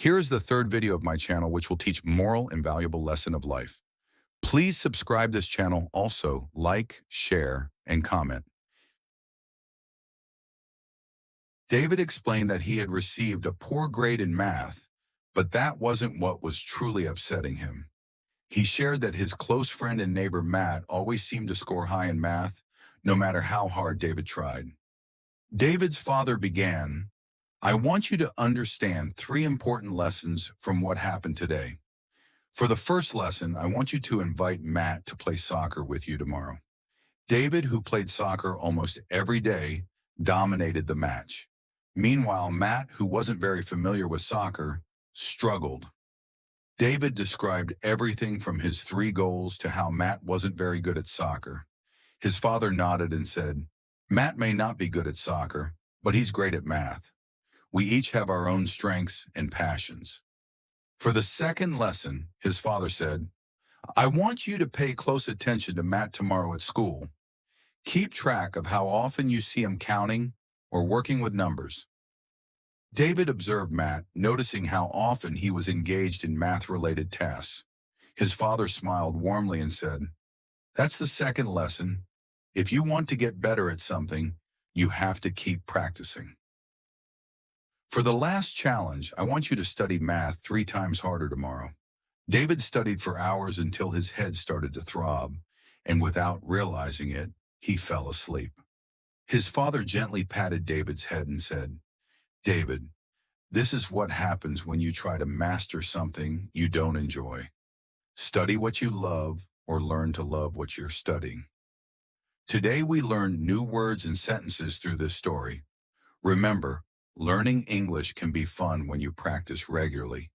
Here is the third video of my channel which will teach moral and valuable lesson of life. Please subscribe this channel, also like, share, and comment. David explained that he had received a poor grade in math, but that wasn't what was truly upsetting him. He shared that his close friend and neighbor Matt always seemed to score high in math, no matter how hard David tried. David's father began, "I want you to understand three important lessons from what happened today. For the first lesson, I want you to invite Matt to play soccer with you tomorrow." David, who played soccer almost every day, dominated the match. Meanwhile, Matt, who wasn't very familiar with soccer, struggled. David described everything from his 3 goals to how Matt wasn't very good at soccer. His father nodded and said, "Matt may not be good at soccer, but he's great at math. We each have our own strengths and passions." For the second lesson, his father said, "I want you to pay close attention to Matt tomorrow at school. Keep track of how often you see him counting or working with numbers." David observed Matt, noticing how often he was engaged in math-related tasks. His father smiled warmly and said, "That's the second lesson. If you want to get better at something, you have to keep practicing." For the last challenge, I want you to study math 3 times harder tomorrow. David studied for hours until his head started to throb, and without realizing it, he fell asleep. His father gently patted David's head and said, "David, this is what happens when you try to master something you don't enjoy. Study what you love or learn to love what you're studying." Today we learned new words and sentences through this story. Remember, learning English can be fun when you practice regularly.